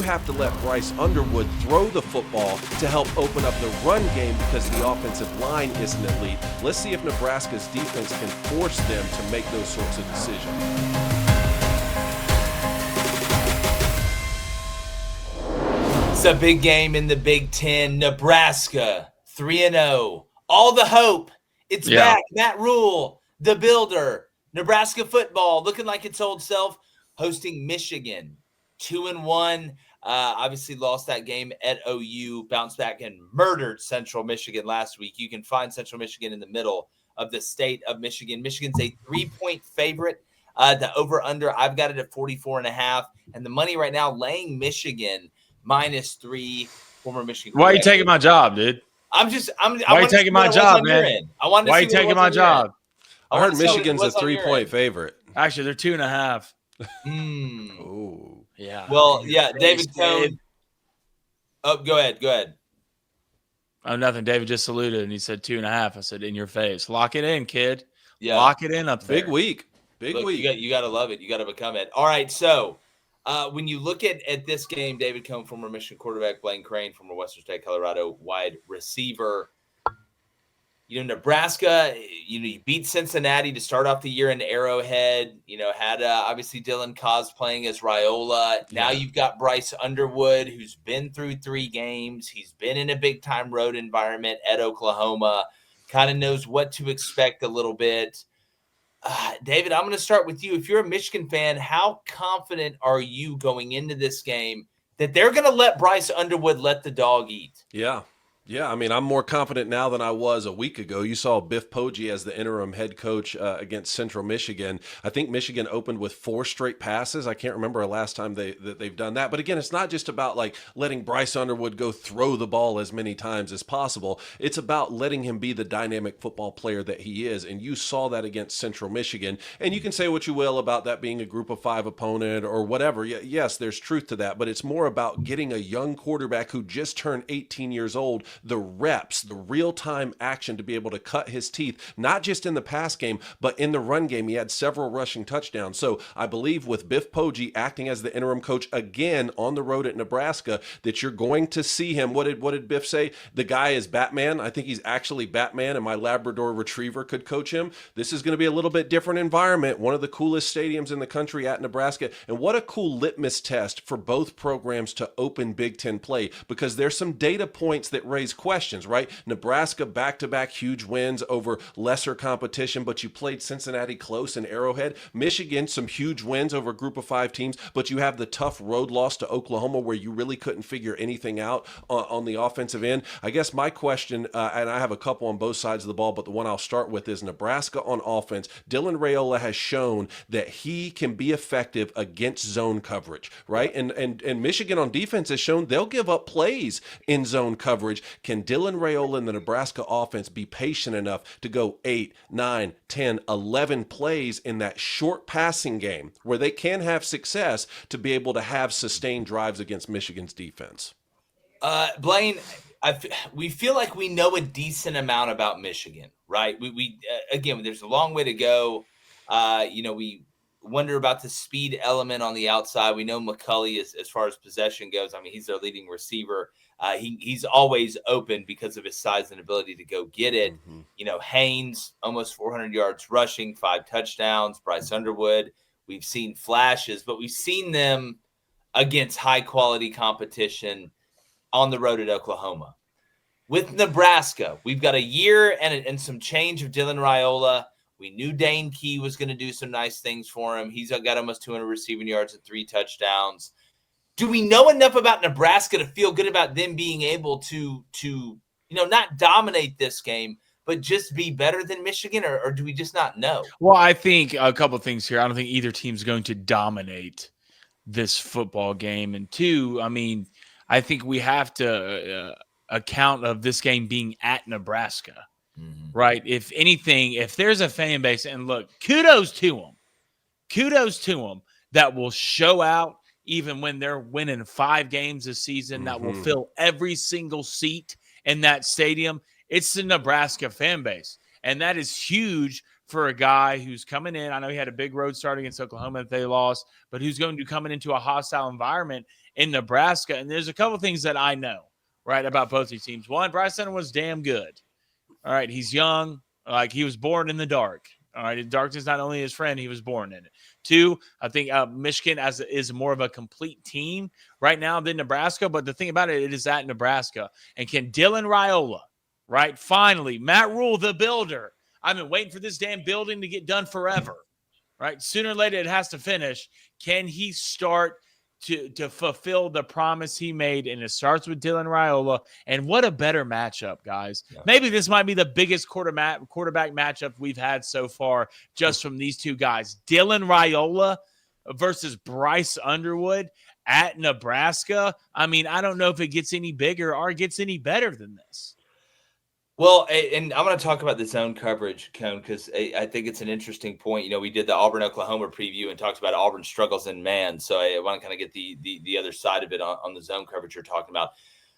have to let Bryce Underwood throw the football to help open up the run game because the offensive line isn't elite. Let's see if Nebraska's defense can force them to make those sorts of decisions. It's a big game in the Big Ten. Nebraska 3-0. All the hope. It's back. Matt Rule, the builder. Nebraska football looking like its old self, hosting Michigan 2-1. Obviously lost that game at OU, bounced back and murdered Central Michigan last week. You can find Central Michigan in the middle of the state of Michigan. Michigan's a 3-point favorite. The over-under, I've got it at 44.5. And the money right now laying Michigan -3. Former Michigan. Why are you taking my job, dude? Why are you taking my job, man? Why are you taking my job? I heard Michigan's a 3-point favorite. Actually, they're 2.5. Oh, yeah. Well, yeah, David Cone. Oh, go ahead. Oh, nothing. David just saluted and he said 2.5. I said, in your face. Lock it in, kid. Yeah. Lock it in up there. Big week. Big week. You got to love it. You got to become it. All right, so when you look at this game, David Cone, former Michigan quarterback, Blaine Crain, former Western State Colorado wide receiver. Nebraska, you beat Cincinnati to start off the year in Arrowhead. Had obviously Dylan Cos playing as Raiola. Now you've got Bryce Underwood, who's been through 3 games. He's been in a big-time road environment at Oklahoma. Kind of knows what to expect a little bit. David, I'm going to start with you. If you're a Michigan fan, how confident are you going into this game that they're going to let Bryce Underwood let the dog eat? Yeah, I mean, I'm more confident now than I was a week ago. You saw Biff Poggi as the interim head coach against Central Michigan. I think Michigan opened with 4 straight passes. I can't remember the last time they've done that. But again, it's not just about like letting Bryce Underwood go throw the ball as many times as possible. It's about letting him be the dynamic football player that he is. And you saw that against Central Michigan. And you can say what you will about that being a group of 5 opponent or whatever. Yes, there's truth to that. But it's more about getting a young quarterback who just turned 18 years old the reps, the real-time action to be able to cut his teeth, not just in the pass game, but in the run game. He had several rushing touchdowns. So I believe with Biff Poggi acting as the interim coach again on the road at Nebraska, that you're going to see him. What did Biff say? The guy is Batman. I think he's actually Batman, and my Labrador Retriever could coach him. This is going to be a little bit different environment, one of the coolest stadiums in the country at Nebraska, and what a cool litmus test for both programs to open Big Ten play, because there's some data points that raise questions, right? Nebraska back-to-back huge wins over lesser competition, but you played Cincinnati close in Arrowhead. Michigan, some huge wins over a group of 5 teams, but you have the tough road loss to Oklahoma where you really couldn't figure anything out on the offensive end. I guess my question, and I have a couple on both sides of the ball, but the one I'll start with is Nebraska on offense. Dylan Raiola has shown that he can be effective against zone coverage, right? And Michigan on defense has shown they'll give up plays in zone coverage. Can Dylan Raiola and the Nebraska offense be patient enough to go 8, 9, 10, 11 plays in that short passing game where they can have success to be able to have sustained drives against Michigan's defense? Blaine, we feel like we know a decent amount about Michigan, right? We again, there's a long way to go. We wonder about the speed element on the outside. We know McCulley, as far as possession goes, I mean, he's their leading receiver. He's always open because of his size and ability to go get it. Mm-hmm. Haynes, almost 400 yards rushing, 5 touchdowns. Bryce Underwood, we've seen flashes, but we've seen them against high-quality competition on the road at Oklahoma. With Nebraska, we've got a year and some change of Dylan Raiola. We knew Dane Key was going to do some nice things for him. He's got almost 200 receiving yards and 3 touchdowns. Do we know enough about Nebraska to feel good about them being able to not dominate this game, but just be better than Michigan, or do we just not know? Well, I think a couple of things here. I don't think either team's going to dominate this football game. And 2, I mean, I think we have to account of this game being at Nebraska, right? If anything, if there's a fan base, and look, kudos to them that will show out even when they're winning 5 games this season, that will fill every single seat in that stadium. It's the Nebraska fan base. And that is huge for a guy who's coming in. I know he had a big road start against Oklahoma that they lost, but who's going to be coming into a hostile environment in Nebraska. And there's a couple things that I know, right, about both these teams. One, Bryce Hunter was damn good. All right, he's young. Like, he was born in the dark. All right, darkness is not only his friend, he was born in it. Two, I think Michigan is more of a complete team right now than Nebraska. But the thing about it is at Nebraska. And can Dylan Raiola, right, finally, Matt Rule, the builder. I've been waiting for this damn building to get done forever, right? Sooner or later, it has to finish. Can he start to fulfill the promise he made? And it starts with Dylan Raiola. And what a better matchup, guys. Yeah. Maybe this might be the biggest quarterback matchup we've had so far just from these two guys. Dylan Raiola versus Bryce Underwood at Nebraska. I mean, I don't know if it gets any bigger or gets any better than this. Well, and I'm going to talk about the zone coverage, Cone, because I think it's an interesting point. You know, we did the Auburn-Oklahoma preview and talked about Auburn's struggles in man, so I want to kind of get the other side of it on the zone coverage you're talking about.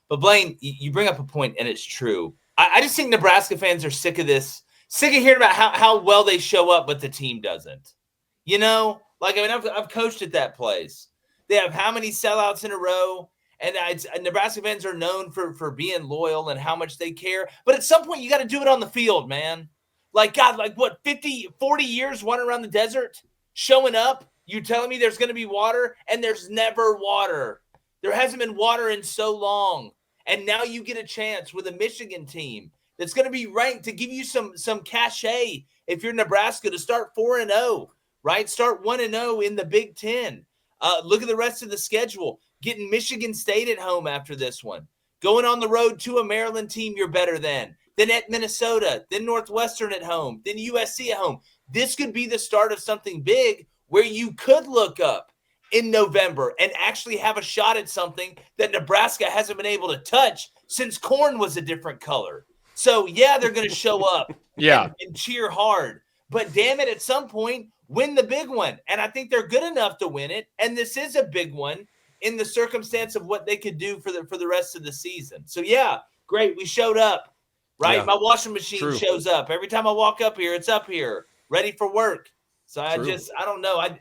But, Blaine, you bring up a point, and it's true. I just think Nebraska fans are sick of this, sick of hearing about how well they show up, but the team doesn't. You know? Like, I mean, I've coached at that place. They have how many sellouts in a row? And Nebraska fans are known for being loyal and how much they care. But at some point, you got to do it on the field, man. Like, God, like what, 50, 40 years running around the desert, showing up? You telling me there's going to be water? And there's never water. There hasn't been water in so long. And now you get a chance with a Michigan team that's going to be ranked to give you some cachet if you're Nebraska to start 4-0, right? Start 1-0 in the Big Ten. Look at the rest of the schedule. Getting Michigan State at home after this one. Going on the road to a Maryland team you're better than. Then at Minnesota. Then Northwestern at home. Then USC at home. This could be the start of something big where you could look up in November and actually have a shot at something that Nebraska hasn't been able to touch since corn was a different color. So, yeah, they're going to show up and cheer hard. But, damn it, at some point, win the big one. And I think they're good enough to win it. And this is a big one in the circumstance of what they could do for the rest of the season. So, yeah, great. We showed up, right? Yeah, my washing machine shows up. Every time I walk up here, it's up here, ready for work. So I don't know. I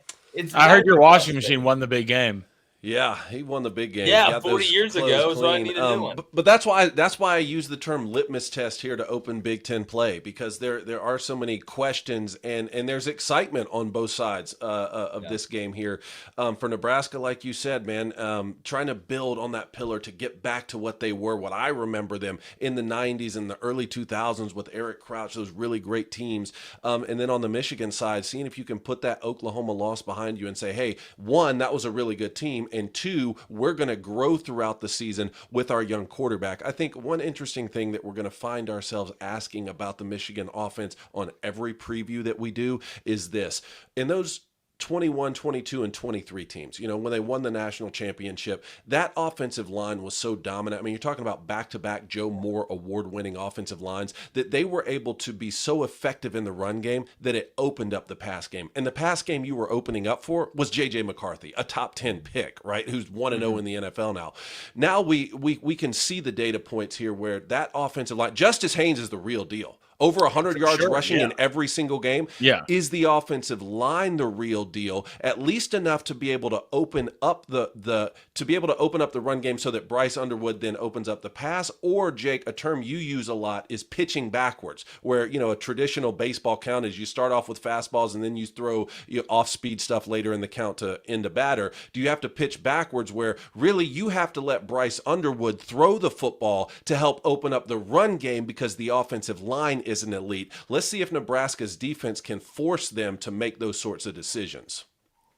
heard your washing machine won the big game. Yeah, he won the big game. Yeah, 40 years ago is what I needed to do. But that's why I use the term litmus test here to open Big Ten play, because there are so many questions and there's excitement on both sides of this game here. For Nebraska, like you said, man, trying to build on that pillar to get back to what they were, what I remember them in the 90s and the early 2000s with Eric Crouch, those really great teams. And then on the Michigan side, seeing if you can put that Oklahoma loss behind you and say, hey, one, that was a really good team. And two, we're going to grow throughout the season with our young quarterback. I think one interesting thing that we're going to find ourselves asking about the Michigan offense on every preview that we do is this. In those 21, 22, and 23 teams, you know, when they won the national championship, that offensive line was so dominant. I mean, you're talking about back-to-back Joe Moore award-winning offensive lines that they were able to be so effective in the run game that it opened up the pass game. And the pass game you were opening up for was J.J. McCarthy, a top 10 pick, right, who's 1-0 in the NFL now. Now we can see the data points here where that offensive line, Justice Haynes is the real deal. Over 100 yards rushing in every single game. Is the offensive line the real deal? At least enough to be able to open up the run game so that Bryce Underwood then opens up the pass. Or, Jake, a term you use a lot is pitching backwards, where, you know, a traditional baseball count is you start off with fastballs and then you throw off-speed stuff later in the count to end a batter. Do you have to pitch backwards where really you have to let Bryce Underwood throw the football to help open up the run game because the offensive line isn't elite? Let's see if Nebraska's defense can force them to make those sorts of decisions.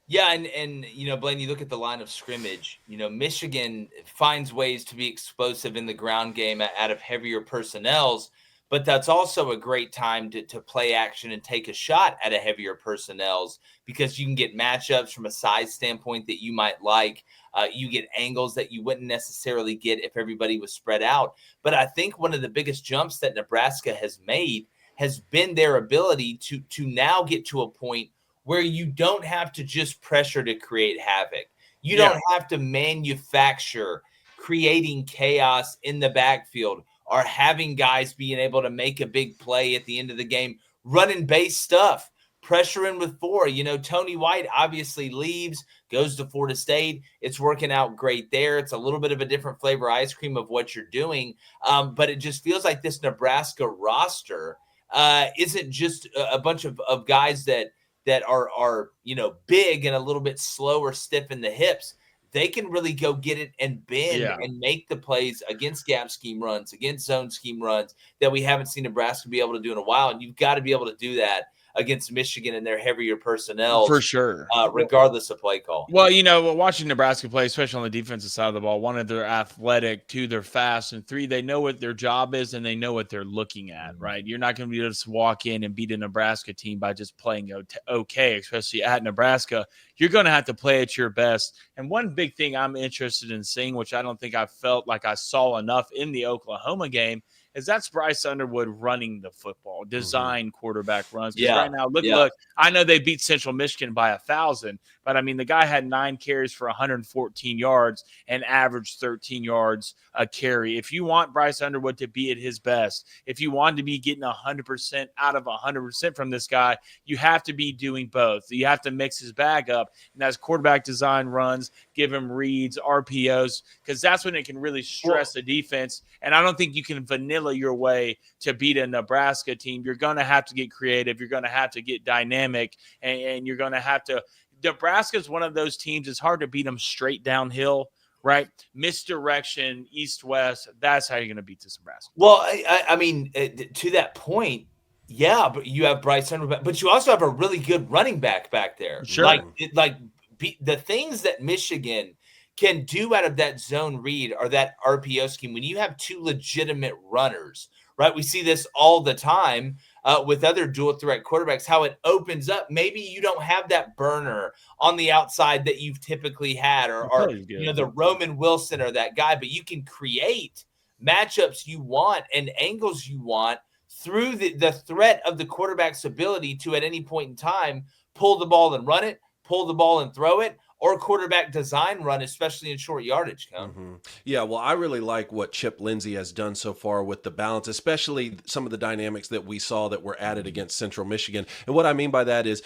Yeah, and you know, Blaine, you look at the line of scrimmage, you know, Michigan finds ways to be explosive in the ground game out of heavier personnels, but that's also a great time to play action and take a shot at a heavier personnels because you can get matchups from a size standpoint that you might like. You get angles that you wouldn't necessarily get if everybody was spread out. But I think one of the biggest jumps that Nebraska has made has been their ability to now get to a point where you don't have to just pressure to create havoc. You don't have to manufacture creating chaos in the backfield or having guys being able to make a big play at the end of the game, running base stuff. pressure in with 4. Tony White obviously leaves, goes to Florida State. It's working out great there. It's a little bit of a different flavor ice cream of what you're doing. But it just feels like this Nebraska roster isn't just a bunch of guys that are big and a little bit slow or stiff in the hips. They can really go get it and bend and make the plays against gap scheme runs, against zone scheme runs that we haven't seen Nebraska be able to do in a while. And you've got to be able to do that against Michigan and their heavier personnel for sure, regardless of play call. Well, watching Nebraska play, especially on the defensive side of the ball, 1, they're athletic, 2, they're fast, and 3, they know what their job is and they know what they're looking at, right? You're not going to be able to just walk in and beat a Nebraska team by just playing okay, especially at Nebraska. You're going to have to play at your best. And one big thing I'm interested in seeing, which I don't think I felt like I saw enough in the Oklahoma game, is that's Bryce Underwood running the football, design quarterback runs. Because right now, look, I know they beat Central Michigan by 1,000, but I mean, the guy had 9 carries for 114 yards and averaged 13 yards a carry. If you want Bryce Underwood to be at his best, if you want to be getting 100% out of 100% from this guy, you have to be doing both. You have to mix his bag up, and that's quarterback design runs, give him reads, RPOs, because that's when it can really stress the defense. And I don't think you can vanilla your way to beat a Nebraska team. You're going to have to get creative. You're going to have to get dynamic, and you're going to have to. Nebraska is one of those teams. It's hard to beat them straight downhill, right? Misdirection, east-west. That's how you're going to beat this Nebraska. Well, I mean, to that point, yeah, but you have Bryce Underwood, but you also have a really good running back there. Sure. The things that Michigan can do out of that zone read or that RPO scheme when you have 2 legitimate runners, right? We see this all the time with other dual threat quarterbacks, how it opens up. Maybe you don't have that burner on the outside that you've typically had or the Roman Wilson or that guy, but you can create matchups you want and angles you want through the threat of the quarterback's ability to at any point in time pull the ball and run it, pull the ball and throw it, or quarterback design run, especially in short yardage. Yeah, well, I really like what Chip Lindsey has done so far with the balance, especially some of the dynamics that we saw that were added against Central Michigan. And what I mean by that is,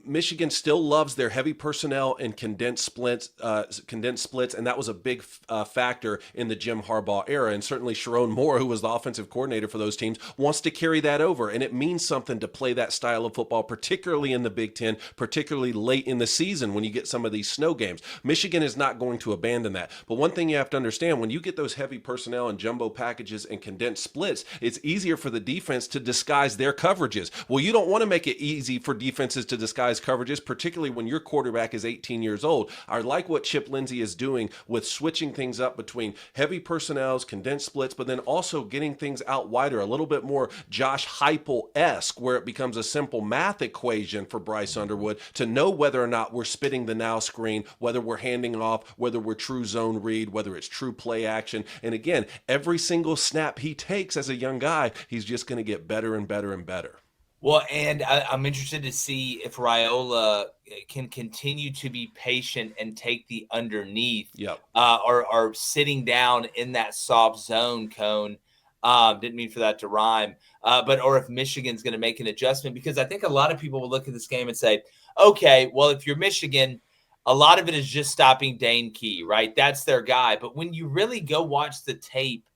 Michigan still loves their heavy personnel and condensed splits, and that was a big factor in the Jim Harbaugh era. And certainly Sharon Moore, who was the offensive coordinator for those teams, wants to carry that over. And it means something to play that style of football, particularly in the Big Ten, particularly late in the season when you get some of these snow games. Michigan is not going to abandon that. But one thing you have to understand, when you get those heavy personnel and jumbo packages and condensed splits, it's easier for the defense to disguise their coverages. Well, you don't want to make it easy for defenses to disguise coverages, particularly when your quarterback is 18 years old. I like what Chip Lindsey is doing with switching things up between heavy personnels, condensed splits, but then also getting things out wider, a little bit more Josh Heupel-esque, where it becomes a simple math equation for Bryce Underwood to know whether or not we're spitting the now screen, whether we're handing off, whether we're true zone read, whether it's true play action. And again, every single snap he takes as a young guy, he's just going to get better and better and better. Well, and I'm interested to see if Raiola can continue to be patient and take the underneath or sitting down in that soft zone cone. Didn't mean for that to rhyme, or if Michigan's going to make an adjustment, because I think a lot of people will look at this game and say, okay, well, if you're Michigan, a lot of it is just stopping Dane Key, right? That's their guy. But when you really go watch the tape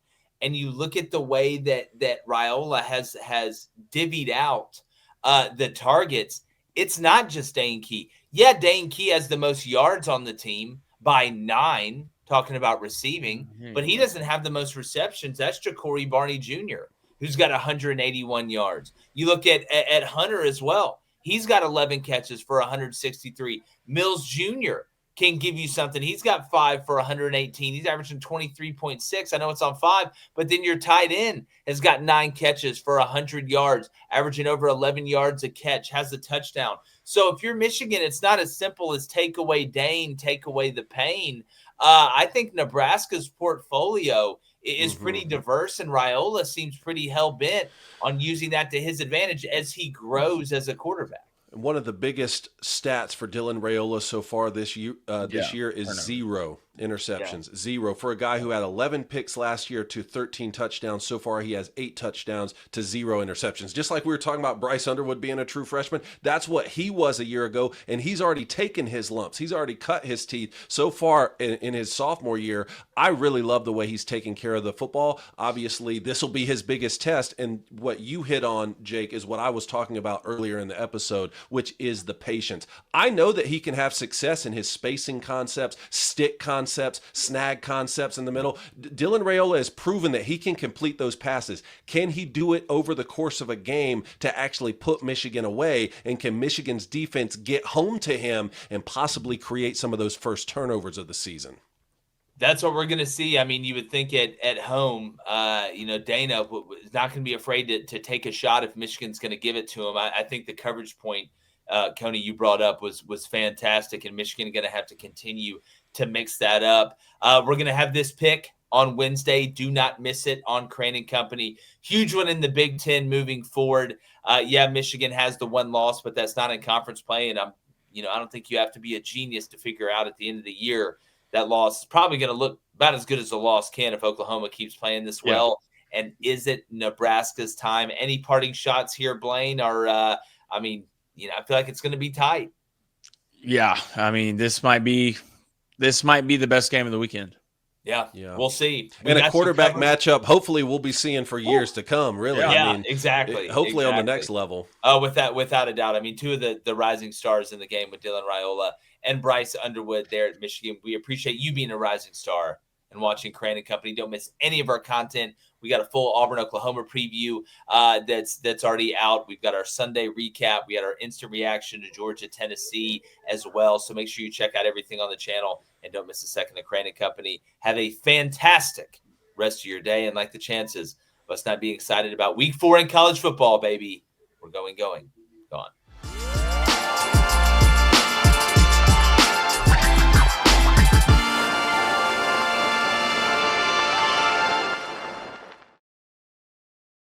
and you look at the way that Raiola has divvied out the targets, it's not just Dane Key. Yeah, Dane Key has the most yards on the team by 9, talking about receiving, but he doesn't have the most receptions. That's Ja'Cory Barney Jr., who's got 181 yards. You look at Hunter as well. He's got 11 catches for 163. Mills Jr. can give you something. He's got 5 for 118. He's averaging 23.6. I know it's on 5, but then your tight end has got 9 catches for 100 yards, averaging over 11 yards a catch, has a touchdown. So if you're Michigan, it's not as simple as take away Dane, take away the pain. I think Nebraska's portfolio is pretty diverse, and Raiola seems pretty hell-bent on using that to his advantage as he grows as a quarterback. One of the biggest stats for Dylan Raiola so far this year is 0 interceptions, 0 for a guy who had 11 picks last year to 13 touchdowns. So far, he has 8 touchdowns to 0 interceptions. Just like we were talking about Bryce Underwood being a true freshman, that's what he was a year ago, and he's already taken his lumps. He's already cut his teeth. So far in his sophomore year, I really love the way he's taking care of the football. Obviously, this will be his biggest test, and what you hit on, Jake, is what I was talking about earlier in the episode, which is the patience. I know that he can have success in his spacing concepts, stick concepts, snag concepts in the middle. Dylan Raiola has proven that he can complete those passes. Can he do it over the course of a game to actually put Michigan away? And can Michigan's defense get home to him and possibly create some of those first turnovers of the season? That's what we're going to see. I mean, you would think at home, Dana is not going to be afraid to take a shot if Michigan's going to give it to him. I think the coverage point, Coney, you brought up was fantastic, and Michigan going to have to continue to mix that up. We're going to have this pick on Wednesday. Do not miss it on Crain and Company. Huge one in the Big Ten moving forward. Michigan has the one loss, but that's not in conference play, and I don't think you have to be a genius to figure out at the end of the year that loss is probably going to look about as good as a loss can if Oklahoma keeps playing this well. Yeah. And is it Nebraska's time? Any parting shots here, Blaine? Or I feel like it's going to be tight. Yeah, I mean, this might be the best game of the weekend. Yeah. We'll see. And a quarterback matchup, hopefully, we'll be seeing for years to come. Really, yeah, exactly. Hopefully, on the next level. Without a doubt. I mean, two of the rising stars in the game with Dylan Raiola and Bryce Underwood there at Michigan. We appreciate you being a rising star and watching Crain and Company. Don't miss any of our content. We got a full Auburn, Oklahoma preview that's already out. We've got our Sunday recap. We got our instant reaction to Georgia, Tennessee as well. So make sure you check out everything on the channel and don't miss a second of Crain and Company. Have a fantastic rest of your day, and like the chances of us not being excited about week 4 in college football, baby, we're going.